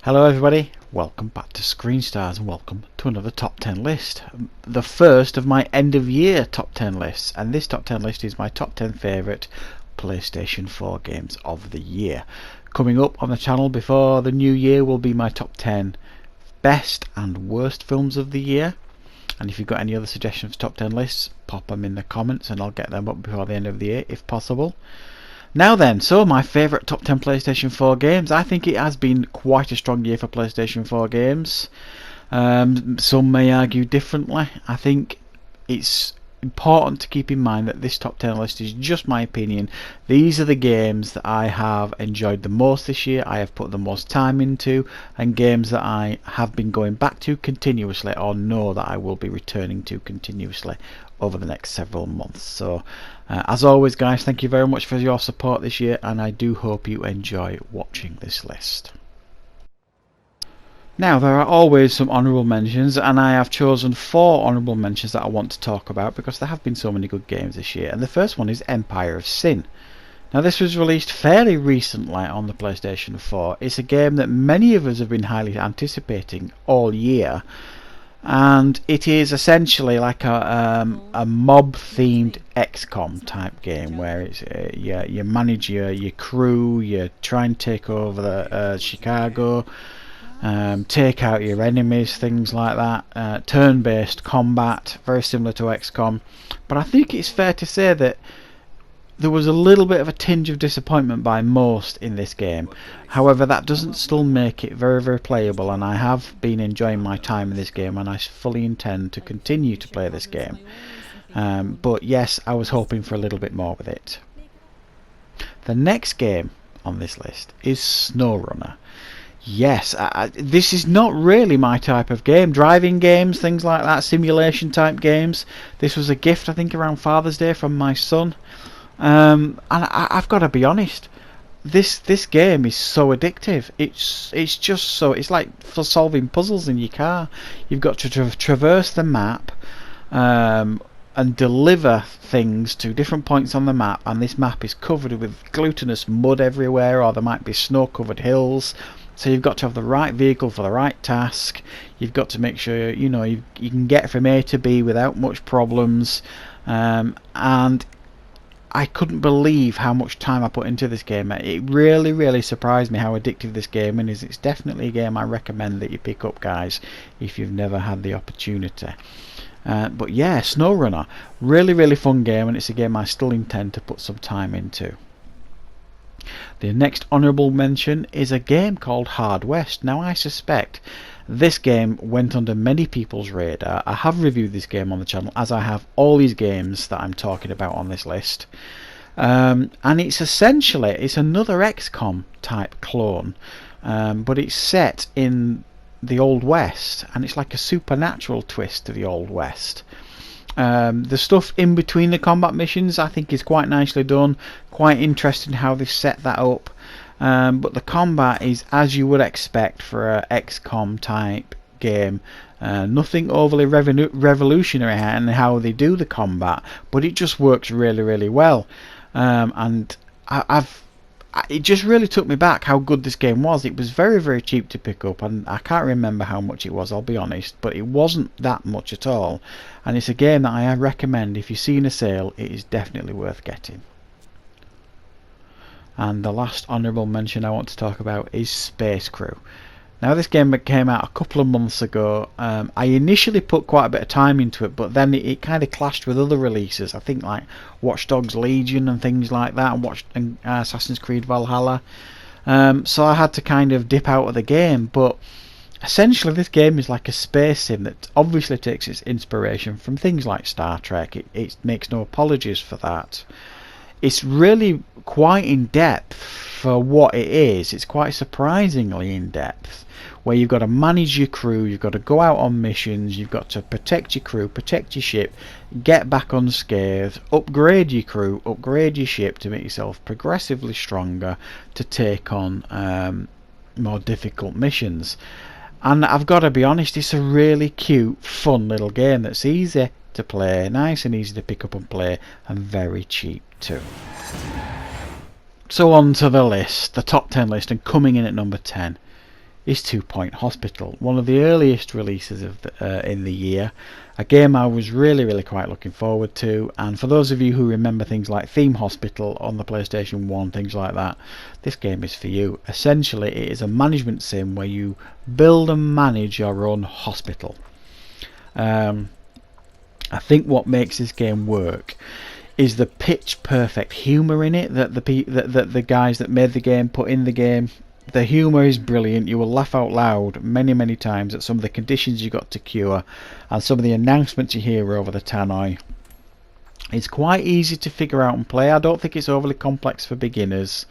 Hello everybody, welcome back to Screen Stars and welcome to another top 10 list. The first of my end of year top 10 lists, and this top 10 list is my top 10 favourite PlayStation 4 games of the year. Coming up on the channel before the new year will be my top 10 best and worst films of the year. And if you've got any other suggestions for top 10 lists, pop them in the comments and I'll get them up before the end of the year if possible. Now then, so my favourite top 10 PlayStation 4 games. I think it has been quite a strong year for PlayStation 4 games. Some may argue differently. I think it's important to keep in mind that this top 10 list is just my opinion. These are the games that I have enjoyed the most this year, I have put the most time into, and games that I have been going back to continuously or know that I will be returning to continuously over the next several months. So as always guys, thank you very much for your support this year, and I do hope you enjoy watching this list. Now, there are always some honourable mentions, and I have chosen 4 honourable mentions that I want to talk about because there have been so many good games this year. And the first one is Empire of Sin. Now, this was released fairly recently on the PlayStation 4. It's a game that many of us have been highly anticipating all year, and it is essentially like a mob-themed XCOM type game where it's you manage your crew, you try and take over the Chicago. Take out your enemies, things like that. Turn-based combat, very similar to XCOM, but I think it's fair to say that there was a little bit of a tinge of disappointment by most in this game. However, that doesn't still make it very, very playable, and I have been enjoying my time in this game, and I fully intend to continue to play this game. But yes, I was hoping for a little bit more with it. The next game on this list is SnowRunner. Yes, this is not really my type of game. Driving games, things like that, simulation type games. This was a gift, I think, around Father's Day from my son. And I've got to be honest, this game is so addictive. It's just so, it's like for solving puzzles in your car. You've got to traverse the map and deliver things to different points on the map, and this map is covered with glutinous mud everywhere, or there might be snow-covered hills. So you've got to have the right vehicle for the right task. You've got to make sure you can get from A to B without much problems. And I couldn't believe how much time I put into this game. It really, really surprised me how addictive this game is. It's definitely a game I recommend that you pick up, guys, if you've never had the opportunity. But yeah, SnowRunner, really, really fun game, and it's a game I still intend to put some time into. The next honourable mention is a game called Hard West. Now, I suspect this game went under many people's radar. I have reviewed this game on the channel, as I have all these games that I'm talking about on this list. And it's essentially, it's another XCOM type clone, but it's set in the Old West, and it's like a supernatural twist to the Old West. The stuff in between the combat missions I think is quite nicely done, quite interesting how they've set that up, but the combat is as you would expect for a XCOM type game. Nothing overly revolutionary in how they do the combat, but it just works really, really well. And it just really took me back how good this game was. It was very, very cheap to pick up, and I can't remember how much it was, I'll be honest, but it wasn't that much at all. And it's a game that I recommend. If you see in a sale, it is definitely worth getting. And the last honourable mention I want to talk about is Space Crew. Now, this game came out a couple of months ago. I initially put quite a bit of time into it, but then it kind of clashed with other releases. I think like Watch Dogs Legion and things like that, and Assassin's Creed Valhalla. So I had to kind of dip out of the game. But essentially, this game is like a space sim that obviously takes its inspiration from things like Star Trek. It makes no apologies for that. It's really quite in depth for what it is. It's quite surprisingly in depth, where you've got to manage your crew, you've got to go out on missions, you've got to protect your crew, protect your ship, get back unscathed, upgrade your crew, upgrade your ship to make yourself progressively stronger to take on more difficult missions. And I've got to be honest, it's a really cute, fun little game that's easy to play, nice and easy to pick up and play, and very cheap too. So on to the list, the top 10 list, and coming in at number 10 is 2 Point Hospital, one of the earliest releases of in the year. A game I was really quite looking forward to, and for those of you who remember things like Theme Hospital on the PlayStation 1, things like that, this game is for you. Essentially it is a management sim where you build and manage your own hospital. I think what makes this game work is the pitch perfect humour in it that the guys that made the game put in the game. The humour is brilliant. You will laugh out loud many times at some of the conditions you got to cure and some of the announcements you hear over the tannoy. It's quite easy to figure out and play. I don't think it's overly complex for beginners,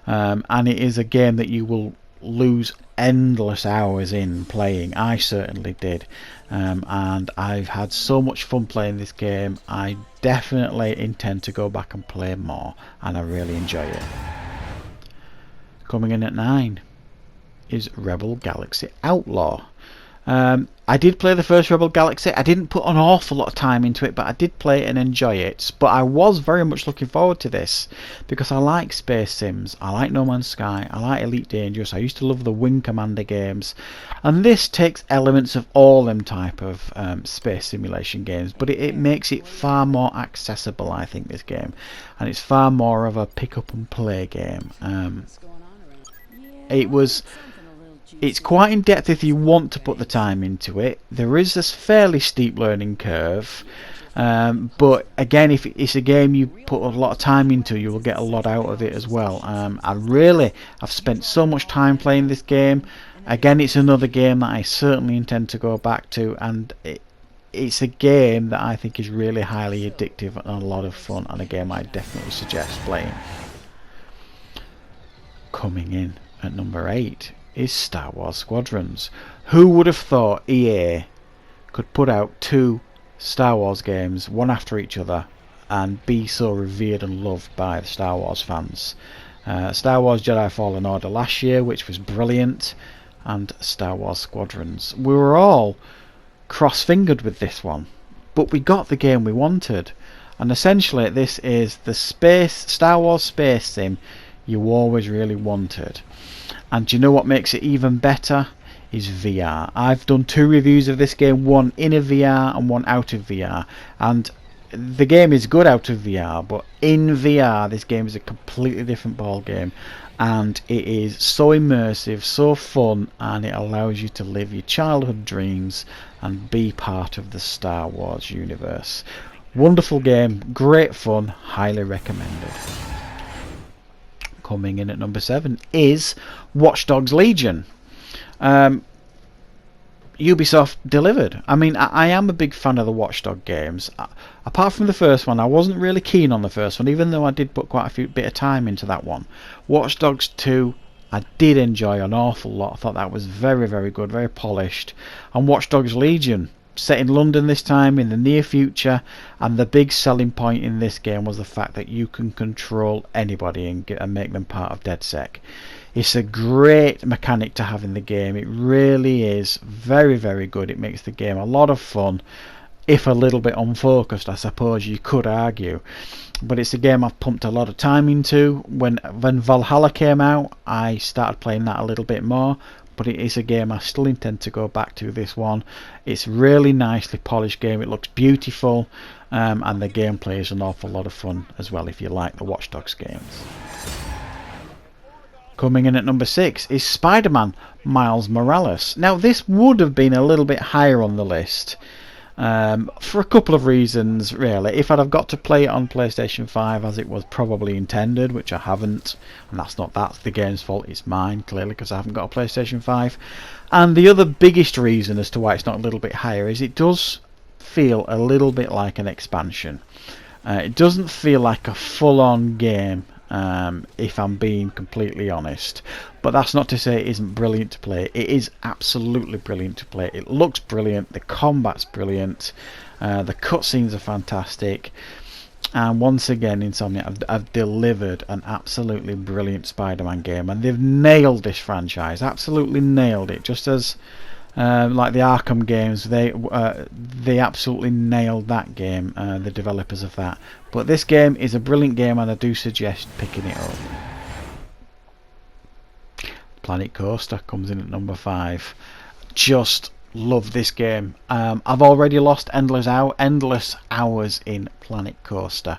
and it is a game that you will lose endless hours in playing. I certainly did, and I've had so much fun playing this game. I definitely intend to go back and play more, and I really enjoy it. Coming in at 9 is Rebel Galaxy Outlaw. I did play the first Rebel Galaxy. I didn't put an awful lot of time into it, but I did play it and enjoy it. But I was very much looking forward to this because I like space sims. I like No Man's Sky. I like Elite Dangerous. I used to love the Wing Commander games. And this takes elements of all them type of space simulation games, but it makes it far more accessible, I think, this game. And it's far more of a pick up and play game. It's quite in depth if you want to put the time into it. There is this fairly steep learning curve, but again, if it's a game you put a lot of time into, you will get a lot out of it as well. I've spent so much time playing this game. Again, it's another game that I certainly intend to go back to, and it's a game that I think is really highly addictive and a lot of fun, and a game I definitely suggest playing. Coming in at number 8 is Star Wars Squadrons. Who would have thought EA could put out 2 Star Wars games, one after each other, and be so revered and loved by the Star Wars fans? Star Wars Jedi Fallen Order last year, which was brilliant, and Star Wars Squadrons. We were all cross-fingered with this one, but we got the game we wanted, and essentially this is the Star Wars space sim you always really wanted. And do you know what makes it even better? Is VR. I've done 2 reviews of this game, one in a VR and one out of VR, and the game is good out of VR, but in VR this game is a completely different ball game, and it is so immersive, so fun, and it allows you to live your childhood dreams and be part of the Star Wars universe. Wonderful game, great fun, highly recommended. Coming in at number 7 is Watch Dogs Legion. Ubisoft delivered. I mean, I am a big fan of the Watch Dogs games. Apart from the first one, I wasn't really keen on the first one, even though I did put quite a bit of time into that one. Watch Dogs 2, I did enjoy an awful lot. I thought that was very good, very polished. And Watch Dogs Legion, set in London this time, in the near future, and the big selling point in this game was the fact that you can control anybody and make them part of DedSec. It's a great mechanic to have in the game. It really is very good. It makes the game a lot of fun, if a little bit unfocused, I suppose you could argue. But it's a game I've pumped a lot of time into. When Valhalla came out, I started playing that a little bit more, but it is a game I still intend to go back to. This one, it's really nicely polished game. It looks beautiful, and the gameplay is an awful lot of fun as well if you like the Watch Dogs games. Coming in at number 6 is SpiderMan Miles Morales. Now this would have been a little bit higher on the list, for a couple of reasons really. If I'd have got to play it on PlayStation 5 as it was probably intended, which I haven't, and that's the game's fault, it's mine clearly, because I haven't got a PlayStation 5. And the other biggest reason as to why it's not a little bit higher is it does feel a little bit like an expansion. It doesn't feel like a full-on game, if I'm being completely honest. But that's not to say it isn't brilliant to play. It is absolutely brilliant to play. It looks brilliant, the combat's brilliant, the cutscenes are fantastic, and once again Insomniac have delivered an absolutely brilliant Spider-Man game, and they've nailed this franchise, absolutely nailed it. Just as like the Arkham games, they absolutely nailed that game, the developers of that. But this game is a brilliant game, and I do suggest picking it up. Planet Coaster comes in at number 5. Just love this game. I've already lost endless hours in Planet Coaster.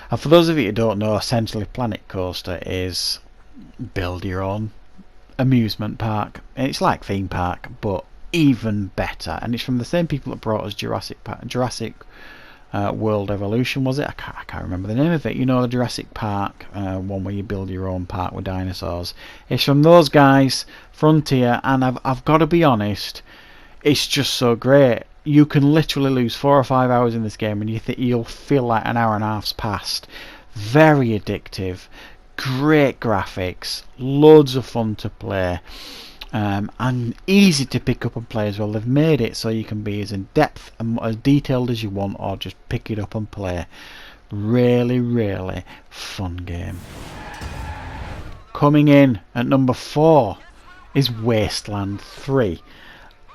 And for those of you who don't know, essentially Planet Coaster is build your own amusement park. It's like theme park, but even better. And it's from the same people that brought us Jurassic World Evolution, was it? I can't remember the name of it. You know, the Jurassic Park one where you build your own park with dinosaurs. It's from those guys, Frontier, and I've got to be honest, it's just so great. You can literally lose 4 or 5 hours in this game and you'll feel like an hour and a half's passed. Very addictive, great graphics, loads of fun to play, and easy to pick up and play as well. They've made it so you can be as in depth and as detailed as you want, or just pick it up and play. Really, really fun game. Coming in at number 4 is Wasteland 3.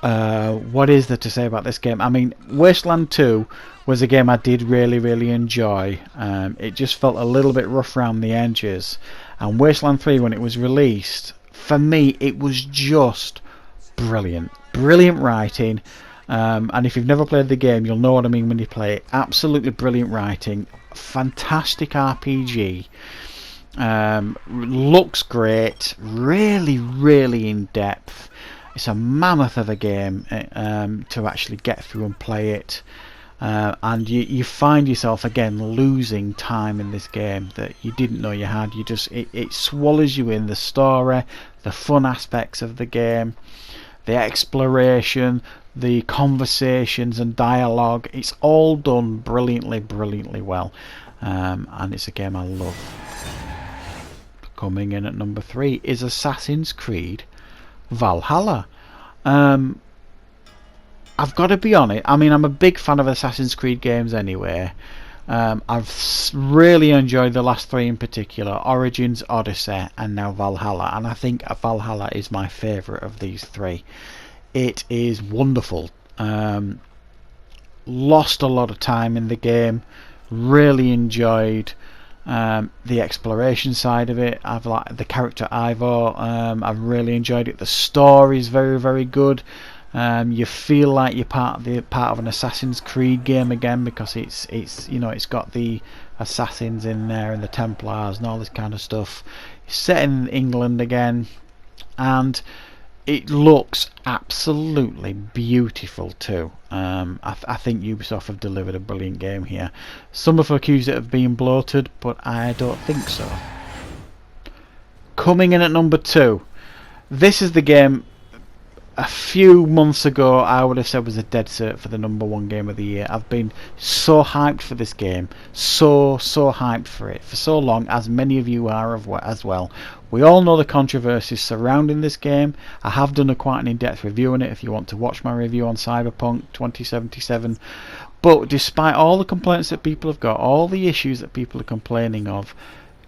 What is there to say about this game? I mean, Wasteland 2 was a game I did really enjoy. It just felt a little bit rough around the edges, and Wasteland 3, when it was released, for me it was just brilliant writing, and if you've never played the game, you'll know what I mean when you play it. Absolutely brilliant writing, fantastic RPG, looks great, really in depth. It's a mammoth of a game to actually get through and play it, and you find yourself again losing time in this game that you didn't know you had. It swallows you in. The story, the fun aspects of the game, the exploration, the conversations and dialogue, it's all done brilliantly well, and it's a game I love. Coming in at number 3 is Assassin's Creed Valhalla. I've got to be honest, I mean, I'm a big fan of Assassin's Creed games anyway. I've really enjoyed the last 3 in particular, Origins, Odyssey and now Valhalla, and I think Valhalla is my favourite of these 3. It is wonderful. Lost a lot of time in the game, really enjoyed the exploration side of it. I've liked the character Ivor. I've really enjoyed it. The story is very good. You feel like you're part of an Assassin's Creed game again, because it's you know, it's got the assassins in there and the Templars and all this kind of stuff. It's set in England again, and it looks absolutely beautiful too. I think Ubisoft have delivered a brilliant game here. Some have accused it of being bloated, but I don't think so. Coming in at number 2, this is the game a few months ago I would have said was a dead cert for the number 1 game of the year. I've been so hyped for this game, so hyped for it for so long, as many of you are as well. We all know the controversies surrounding this game. I have done quite an in-depth review on it if you want to watch my review on Cyberpunk 2077. But despite all the complaints that people have got, all the issues that people are complaining of,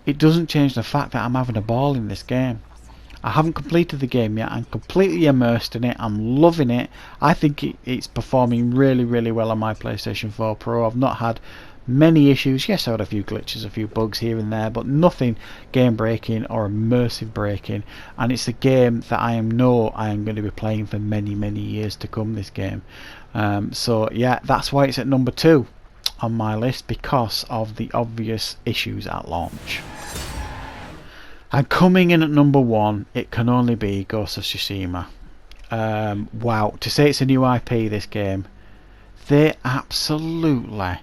it doesn't change the fact that I'm having a ball in this game. I haven't completed the game yet. I'm completely immersed in it. I'm loving it. I think it's performing really well on my PlayStation 4 Pro. I've not had many issues. Yes, I had a few glitches, a few bugs here and there, but nothing game breaking or immersive breaking. And it's a game that I know I am going to be playing for many years to come, this game. So yeah, that's why it's at number 2 on my list, because of the obvious issues at launch. And coming in at number 1, it can only be Ghost of Tsushima. Wow, to say it's a new IP, this game, they absolutely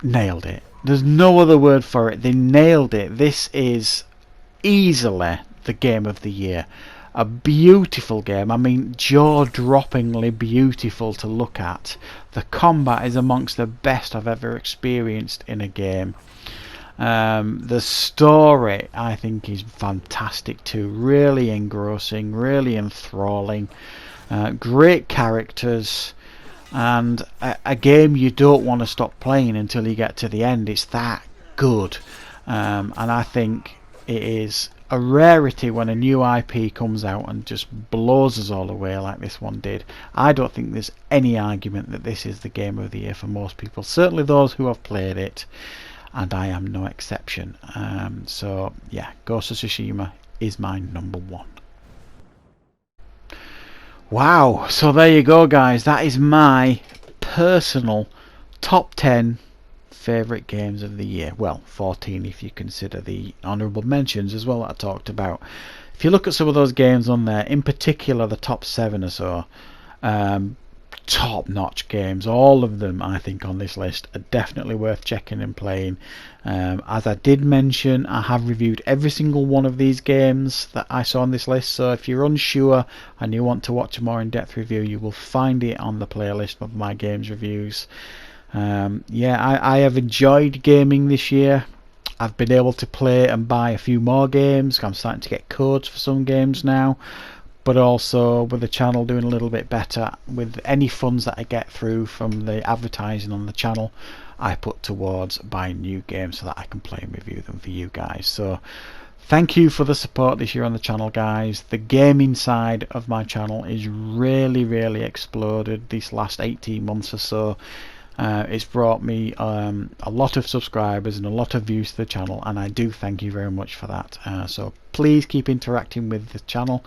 nailed it. There's no other word for it. They nailed it. This is easily the game of the year. A beautiful game. I mean, jaw-droppingly beautiful to look at. The combat is amongst the best I've ever experienced in a game. The story, I think, is fantastic too. Really engrossing, really enthralling. Great characters, and a game you don't want to stop playing until you get to the end. It's that good, and I think it is a rarity when a new IP comes out and just blows us all away like this one did. I don't think there's any argument that this is the game of the year for most people, certainly those who have played it, and I am no exception. So yeah, Ghost of Tsushima is my number 1. Wow, so there you go guys, that is my personal top 10 favourite games of the year. Well, 14 if you consider the honourable mentions as well that I talked about. If you look at some of those games on there, in particular the top 7 or so, top-notch games. All of them, I think, on this list are definitely worth checking and playing. As I did mention, I have reviewed every single one of these games that I saw on this list, so if you're unsure and you want to watch a more in-depth review, you will find it on the playlist of my games reviews. Yeah, I have enjoyed gaming this year. I've been able to play and buy a few more games. I'm starting to get codes for some games now, but also with the channel doing a little bit better, with any funds that I get through from the advertising on the channel, I put towards buying new games so that I can play and review them for you guys. So thank you for the support this year on the channel, guys. The gaming side of my channel is really exploded these last 18 months or so. It's brought me a lot of subscribers and a lot of views to the channel, and I do thank you very much for that. So please keep interacting with the channel.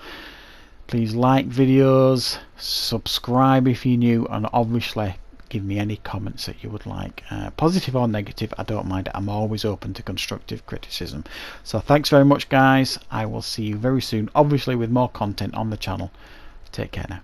Please like videos, subscribe if you're new, and obviously give me any comments that you would like, positive or negative. I don't mind. I'm always open to constructive criticism. So thanks very much guys. I will see you very soon, obviously with more content on the channel. Take care now.